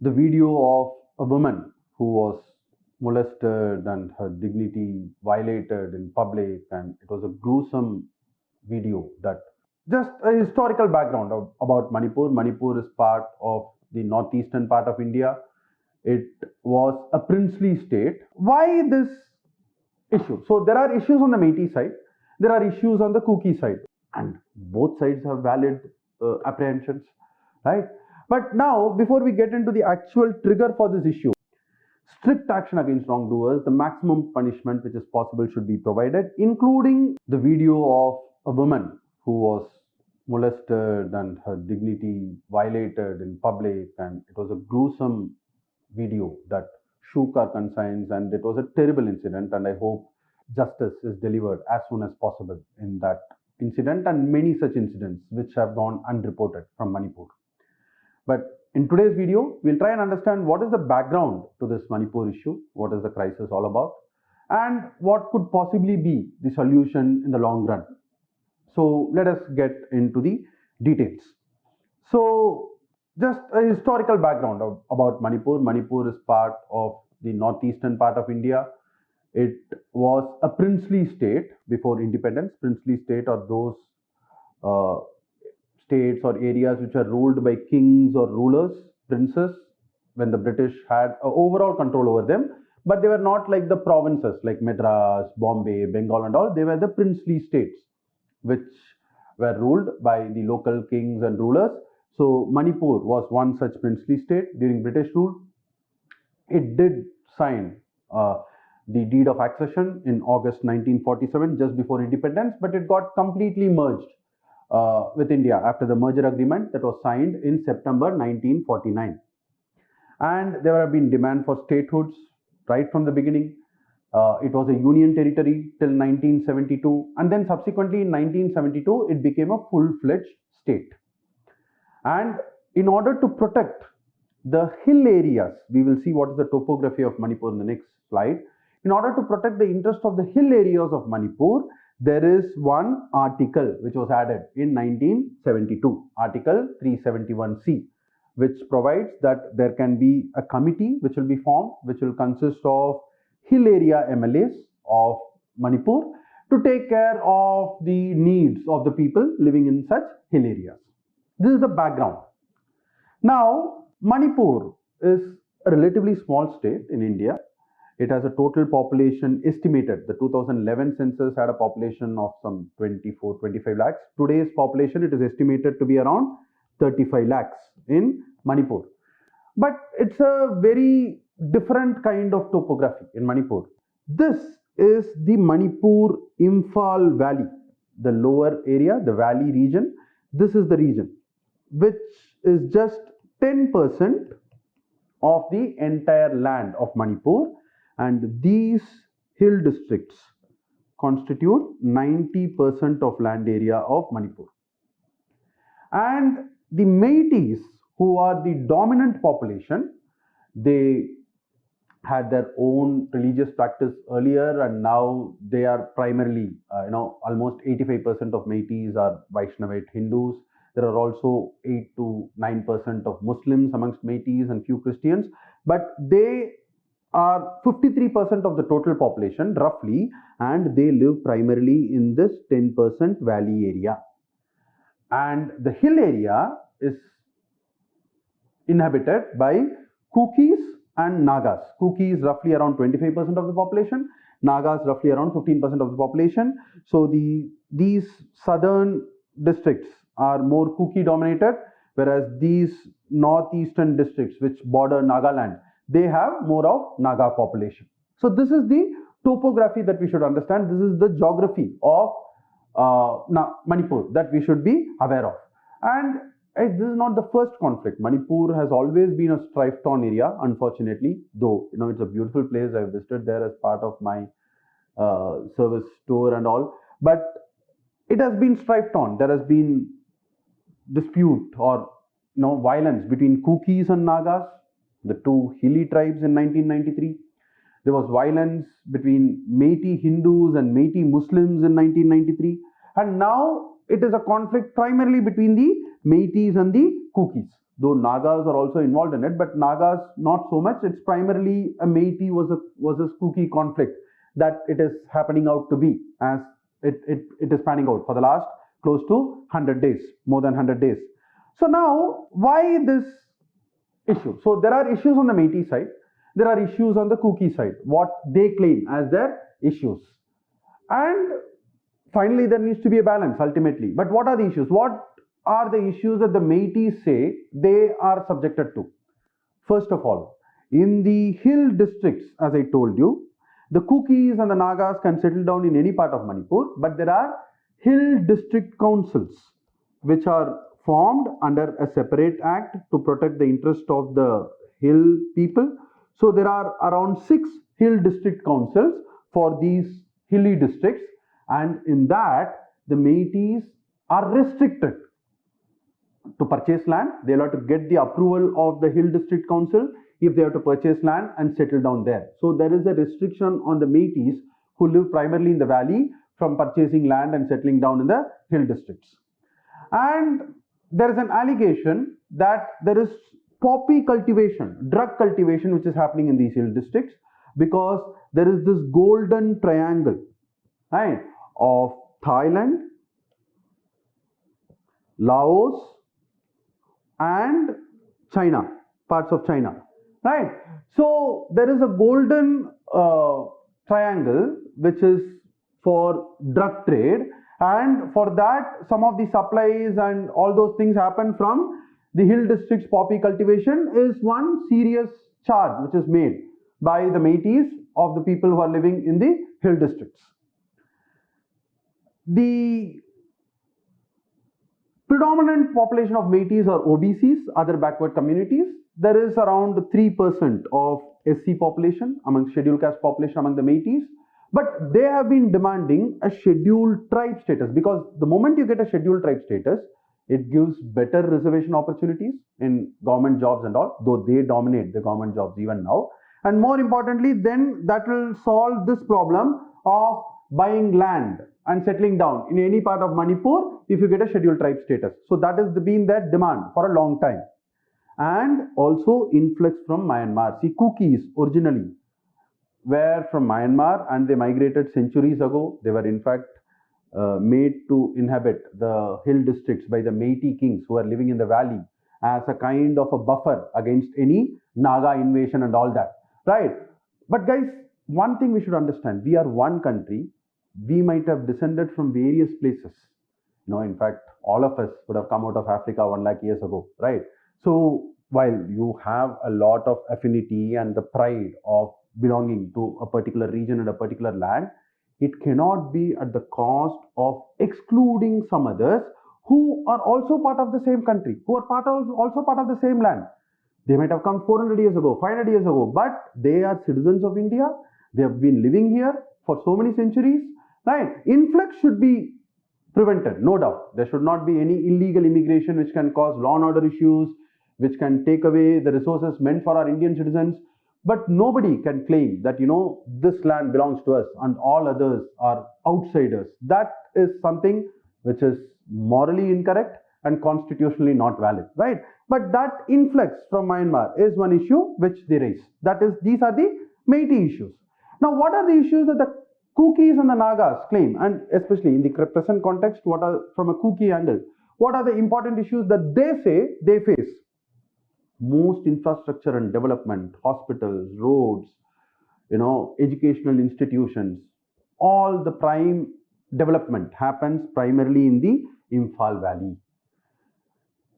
the video of a woman who was molested and her dignity violated in public, and it was a gruesome video. That just a historical background about Manipur. Manipur is part of the northeastern part of India. It was a princely state. Why this issue? So there are issues on the Metis side, there are issues on the Kuki side, and both sides have valid apprehensions, right? But now, before we get into the actual trigger for this issue, strict action against wrongdoers, the maximum punishment which is possible should be provided, including the video of a woman who was molested and her dignity violated in public, and it was a gruesome video that shook our conscience, and it was a terrible incident, and I hope justice is delivered as soon as possible in that incident and many such incidents which have gone unreported from Manipur. But in today's video, we'll try and understand what is the background to this Manipur issue, what is the crisis all about, and what could possibly be the solution in the long run. So let us get into the details. So just a historical background about Manipur. Manipur is part of the northeastern part of India. It was a princely state before independence. Princely state are those states or areas which are ruled by kings or rulers, princes, when the British had overall control over them. But they were not like the provinces like Madras, Bombay, Bengal and all. They were the princely states which were ruled by the local kings and rulers. So Manipur was one such princely state during British rule. It did sign the deed of accession in August 1947, just before independence, but it got completely merged with India after the merger agreement that was signed in September 1949. And there have been demand for statehoods right from the beginning. It was a union territory till 1972, and then subsequently in 1972 it became a full-fledged state. And in order to protect the hill areas, we will see what is the topography of Manipur in the next slide. In order to protect the interest of the hill areas of Manipur, there is one article which was added in 1972, Article 371C, which provides that there can be a committee which will be formed, which will consist of hill area MLAs of Manipur to take care of the needs of the people living in such hill areas. This is the background. Now, Manipur is a relatively small state in India. It has a total population estimated. The 2011 census had a population of some 24-25 lakhs. Today's population, it is estimated to be around 35 lakhs in Manipur. But it's a very different kind of topography in Manipur. This is the Manipur Imphal Valley, the lower area, the valley region. This is the region which is just 10% of the entire land of Manipur, and these hill districts constitute 90% of land area of Manipur. And the Metis, who are the dominant population, they had their own religious practice earlier, and now they are primarily, almost 85% of Metis are Vaishnavite Hindus. There are also 8 to 9% of Muslims amongst Metis and few Christians, but they are 53% of the total population roughly, and they live primarily in this 10% valley area. And the hill area is inhabited by Kukis and Nagas. Kukis roughly around 25% of the population, Nagas roughly around 15% of the population. So these southern districts are more Kuki dominated, whereas these northeastern districts which border Nagaland, they have more of Naga population. So this is the topography that we should understand. This is the geography of Manipur that we should be aware of. And this is not the first conflict. Manipur has always been a strife-torn area, unfortunately, though it's a beautiful place. I visited there as part of my service tour and all. But it has been strife-torn. There has been dispute or violence between Kukis and Nagas, the two hilly tribes in 1993. There was violence between Metis Hindus and Metis Muslims in 1993. And now it is a conflict primarily between the Metis and the Kukis. though Nagas are also involved in it, but Nagas not so much. It's primarily a Meiteis versus Kuki conflict that it is happening out to be, as it is panning out for the last close to 100 days, more than 100 days. So now, why this issue? So there are issues on the Meiteis side, there are issues on the Kuki side, what they claim as their issues. And finally, there needs to be a balance ultimately. But what are the issues? What are the issues that the Meiteis say they are subjected to? First of all, in the hill districts, as I told you, the Kukis and the Nagas can settle down in any part of Manipur, but there are hill district councils which are formed under a separate act to protect the interest of the hill people. So there are around 6 hill district councils for these hilly districts, and in that the Meiteis are restricted to purchase land. They'll have to get the approval of the hill district council if they have to purchase land and settle down there. So there is a restriction on the Meiteis who live primarily in the valley from purchasing land and settling down in the hill districts. And there is an allegation that there is poppy cultivation, drug cultivation, which is happening in these hill districts, because there is this golden triangle, right, of Thailand, Laos and China, parts of China, right? So there is a golden triangle which is for drug trade, and for that some of the supplies and all those things happen from the hill districts. Poppy cultivation is one serious charge which is made by the Meiteis of the people who are living in the hill districts. The predominant population of Meiteis are OBCs, other backward communities. There is around 3% of SC population among scheduled caste population among the Meiteis, but they have been demanding a scheduled tribe status, because the moment you get a scheduled tribe status, it gives better reservation opportunities in government jobs and all, though they dominate the government jobs even now. And more importantly, then that will solve this problem of buying land and settling down in any part of Manipur if you get a scheduled tribe status. So that has been their demand for a long time. And also influx from Myanmar. See, Kukis originally were from Myanmar and they migrated centuries ago. They were in fact made to inhabit the hill districts by the Meitei kings who are living in the valley as a kind of a buffer against any Naga invasion and all that, right? But guys, one thing we should understand, we are one country. We might have descended from various places. In fact, all of us would have come out of Africa 1 lakh years ago, right? So while you have a lot of affinity and the pride of belonging to a particular region and a particular land, it cannot be at the cost of excluding some others who are also part of the same country, who are also part of the same land. They might have come 400 years ago, 500 years ago, but they are citizens of India. They have been living here for so many centuries, right? Influx should be prevented, no doubt. There should not be any illegal immigration which can cause law and order issues, which can take away the resources meant for our Indian citizens. But nobody can claim that, this land belongs to us and all others are outsiders. That is something which is morally incorrect and constitutionally not valid, right? But that influx from Myanmar is one issue which they raise. These are the Meitei issues. Now, what are the issues that the Kukis and the Nagas claim, and especially in the present context, from a Kuki angle, what are the important issues that they say they face? Most infrastructure and development, hospitals, roads, educational institutions, all the prime development happens primarily in the Imphal Valley.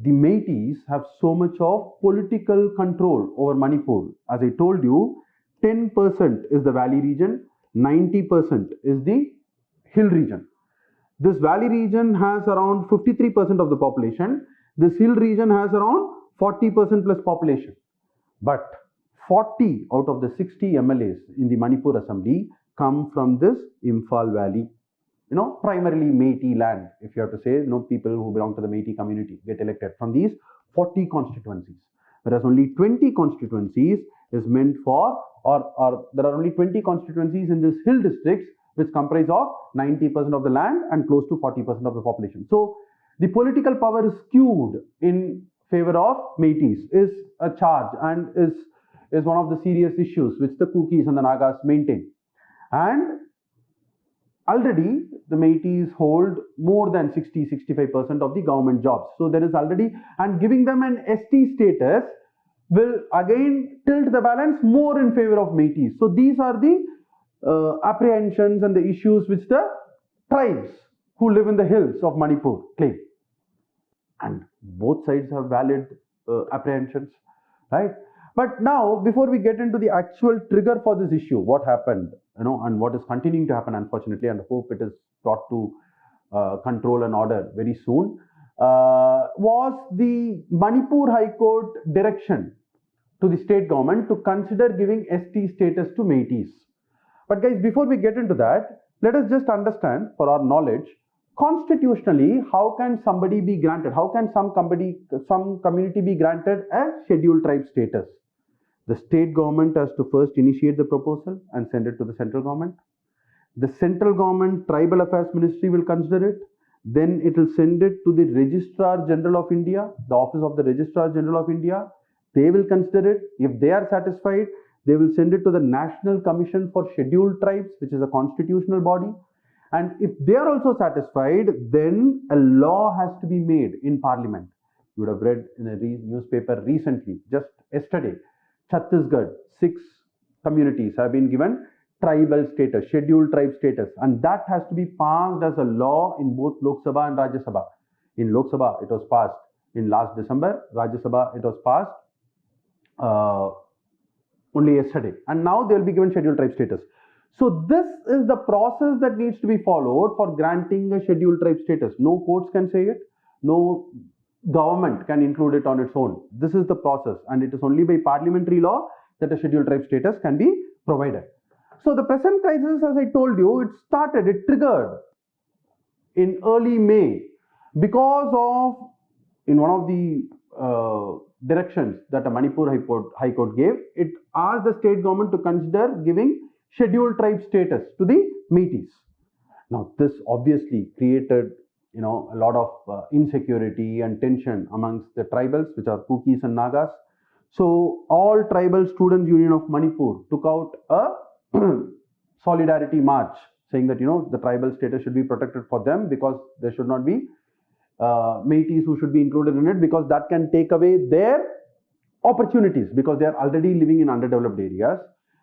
The Meiteis have so much of political control over Manipur. As I told you, 10% is the valley region, 90% is the hill region. This valley region has around 53% of the population. This hill region has around 40% plus population. But 40 out of the 60 MLAs in the Manipur Assembly come from this Imphal Valley. Primarily Meitei land, if you have to say, people who belong to the Meitei community get elected from these 40 constituencies. Whereas only 20 constituencies is meant for, or there are only 20 constituencies in these hill districts which comprise of 90% of the land and close to 40% of the population. So the political power is skewed in favor of Métis is a charge and is one of the serious issues which the Kukis and the Nagas maintain. And already the Métis hold more than 60-65% of the government jobs. So there is already, and giving them an ST status will again tilt the balance more in favor of Métis. So these are the apprehensions and the issues which the tribes who live in the hills of Manipur claim. And both sides have valid apprehensions, right? But now, before we get into the actual trigger for this issue, what happened, and what is continuing to happen, unfortunately, and hope it is brought to control and order very soon, was the Manipur High Court direction to the state government to consider giving ST status to Métis. But guys, before we get into that, let us just understand for our knowledge, constitutionally, how can somebody be granted, how can some community be granted a scheduled tribe status? The state government has to first initiate the proposal and send it to the central government. The central government Tribal Affairs Ministry will consider it. Then it will send it to the Registrar General of India, the Office of the Registrar General of India. They will consider it. If they are satisfied, they will send it to the National Commission for Scheduled Tribes, which is a constitutional body. And if they are also satisfied, then a law has to be made in Parliament. You would have read in a newspaper recently, just yesterday, Chhattisgarh, 6 communities have been given tribal status, scheduled tribe status, and that has to be passed as a law in both Lok Sabha and Rajya Sabha. In Lok Sabha, it was passed in last December. Rajya Sabha, it was passed only yesterday, and now they will be given scheduled tribe status. So this is the process that needs to be followed for granting a scheduled tribe status. No courts can say it, no government can include it on its own. This is the process, and it is only by parliamentary law that a scheduled tribe status can be provided. So the present crisis, as I told you, it triggered in early May because of, in one of the directions that a Manipur High Court gave, it asked the state government to consider giving scheduled tribe status to the Métis. Now this obviously created a lot of insecurity and tension amongst the tribals, which are Kukis and Nagas. So all Tribal Students Union of Manipur took out a solidarity march saying that the tribal status should be protected for them, because there should not be Métis who should be included in it, because that can take away their opportunities, because they are already living in underdeveloped areas,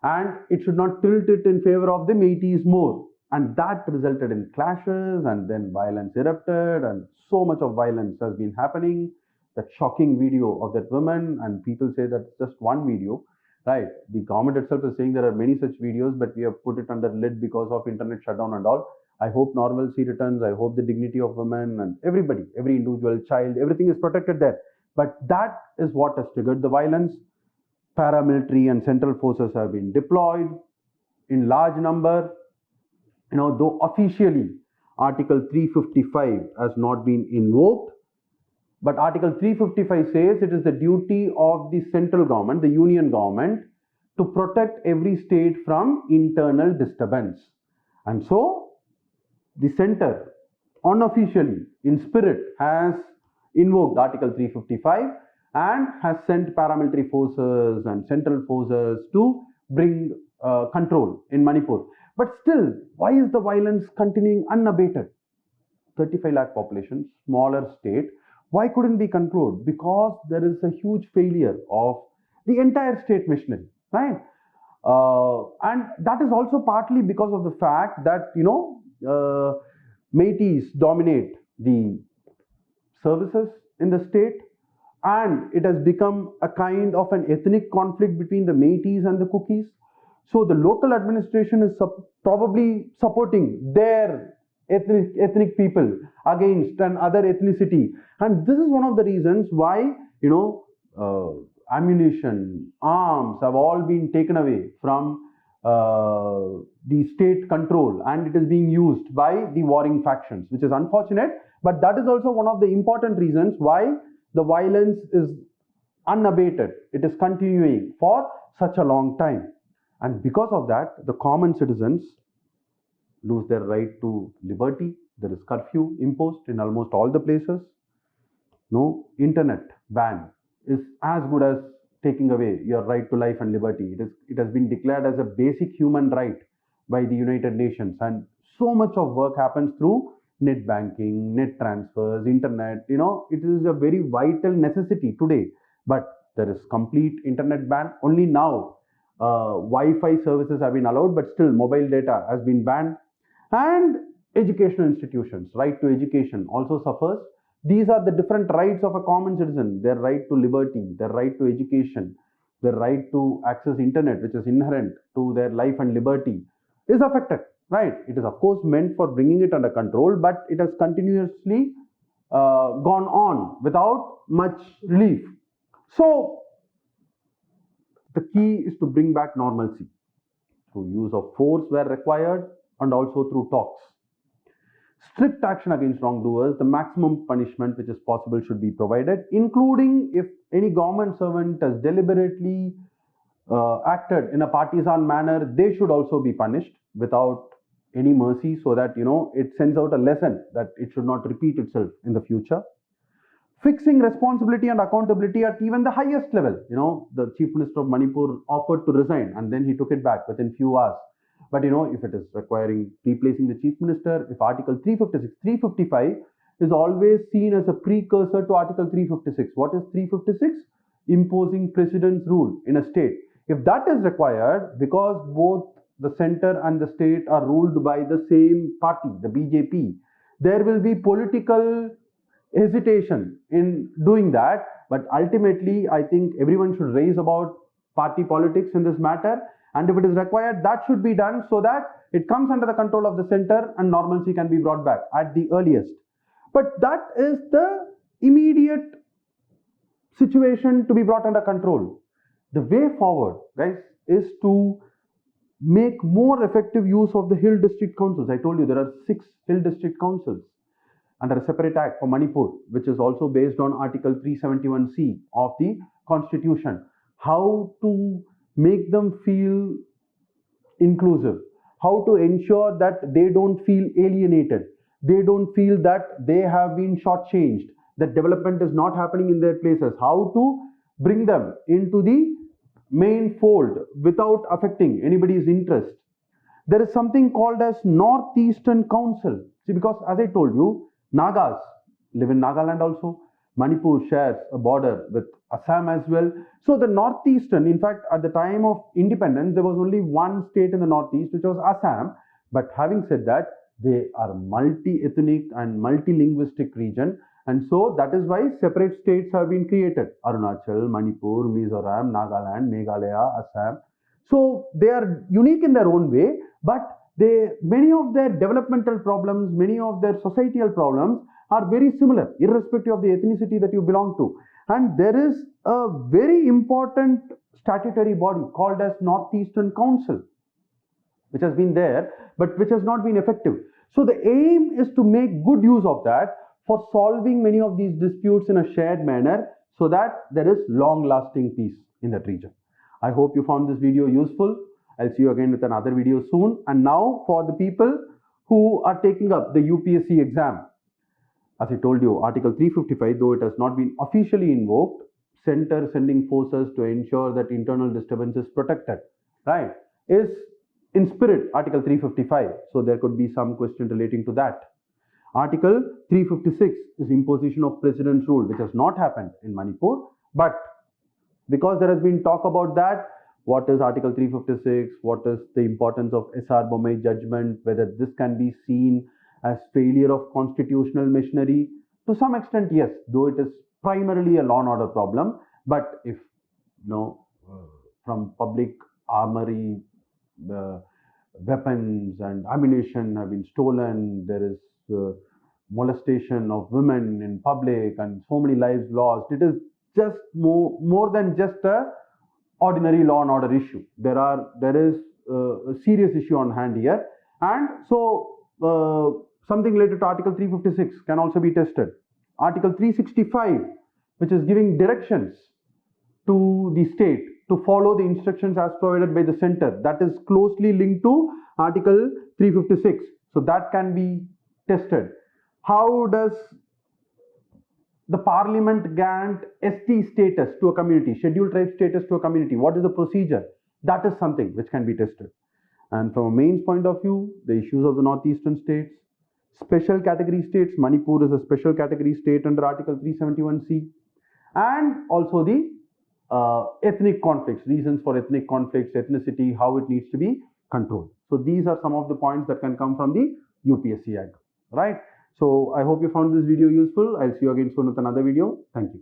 and it should not tilt it in favor of the Métis more. And that resulted in clashes, and then violence erupted, and so much of violence has been happening. That shocking video of that woman, and people say that just one video, right? The government itself is saying there are many such videos, but we have put it under lid because of internet shutdown and all. I hope normalcy returns. I hope the dignity of women and everybody, every individual child, everything is protected there. But that is what has triggered the violence. Paramilitary and central forces have been deployed in large number. Though officially Article 355 has not been invoked, but Article 355 says it is the duty of the central government, the union government, to protect every state from internal disturbance. And so the center unofficially, in spirit, has invoked Article 355 and has sent paramilitary forces and central forces to bring control in Manipur. But still, why is the violence continuing unabated? 35 lakh population, smaller state, why couldn't be controlled? Because there is a huge failure of the entire state machinery, right? And that is also partly because of the fact that, Métis dominate the services in the state, and it has become a kind of an ethnic conflict between the Métis and the Kukis. So the local administration is probably supporting their ethnic people against another ethnicity, and this is one of the reasons why ammunition, arms have all been taken away from the state control, and it is being used by the warring factions, which is unfortunate. But that is also one of the important reasons why the violence is unabated. It is continuing for such a long time. And because of that, the common citizens lose their right to liberty. There is curfew imposed in almost all the places. No, internet ban is as good as taking away your right to life and liberty. It has been declared as a basic human right by the United Nations, and so much of work happens through net banking, net transfers, internet. It is a very vital necessity today. But there is complete internet ban. Only now Wi-Fi services have been allowed, but still mobile data has been banned. And educational institutions, right to education also suffers. These are the different rights of a common citizen: their right to liberty, their right to education, their right to access internet, which is inherent to their life and liberty, is affected, right? It is of course meant for bringing it under control, but it has continuously gone on without much relief. So the key is to bring back normalcy through use of force where required, and also through talks. Strict action against wrongdoers, the maximum punishment which is possible should be provided, including if any government servant has deliberately acted in a partisan manner, they should also be punished without any mercy, so that it sends out a lesson that it should not repeat itself in the future. Fixing responsibility and accountability at even the highest level. The Chief Minister of Manipur offered to resign, and then he took it back within few hours. But if it is requiring replacing the Chief Minister, if Article 356, 355 is always seen as a precursor to Article 356. What is 356? Imposing President's rule in a state. If that is required, because both the center and the state are ruled by the same party, the BJP, there will be political hesitation in doing that. But ultimately, I think everyone should raise about party politics in this matter. And if it is required, that should be done so that it comes under the control of the center and normalcy can be brought back at the earliest. But that is the immediate situation to be brought under control. The way forward, guys, is to make more effective use of the Hill District Councils. I told you there are 6 Hill District Councils under a separate act for Manipur, which is also based on Article 371C of the Constitution. How to make them feel inclusive, how to ensure that they don't feel alienated, they don't feel that they have been shortchanged, that development is not happening in their places, how to bring them into the main fold without affecting anybody's interest. There is something called as Northeastern Council. See, because as I told you, Nagas live in Nagaland also. Manipur shares a border with Assam as well. So the Northeastern, in fact, at the time of independence, there was only one state in the Northeast, which was Assam. But having said that, they are multi-ethnic and multi-linguistic region. And so that is why separate states have been created. Arunachal, Manipur, Mizoram, Nagaland, Meghalaya, Assam. So they are unique in their own way, but many of their developmental problems, many of their societal problems are very similar, irrespective of the ethnicity that you belong to. And there is a very important statutory body called as Northeastern Council, which has been there, but which has not been effective. So the aim is to make good use of that for solving many of these disputes in a shared manner, so that there is long-lasting peace in that region. I hope you found this video useful. I'll see you again with another video soon. And now for the people who are taking up the UPSC exam. As I told you, Article 355, though it has not been officially invoked, center sending forces to ensure that internal disturbance is protected, right, is in spirit Article 355. So there could be some question relating to that. Article 356 is imposition of President's rule, which has not happened in Manipur. But because there has been talk about that, what is Article 356, what is the importance of SR Bommai judgment, whether this can be seen as failure of constitutional machinery. To some extent, yes, though it is primarily a law and order problem. But if from public armory, weapons and ammunition have been stolen, there is molestation of women in public, and so many lives lost. It is just more than just a ordinary law and order issue. There is a serious issue on hand here, and so something related to Article 356 can also be tested. Article 365, which is giving directions to the state to follow the instructions as provided by the center, that is closely linked to Article 356. So that can be tested. How does the parliament grant ST status to a community, scheduled tribe status to a community. What is the procedure? That is something which can be tested. And from a mains point of view, the issues of the northeastern states, special category states, Manipur is a special category state under Article 371C, and also the ethnic conflicts, reasons for ethnic conflicts, ethnicity, how it needs to be controlled. So these are some of the points that can come from the UPSC angle, right? So I hope you found this video useful. I'll see you again soon with another video. Thank you.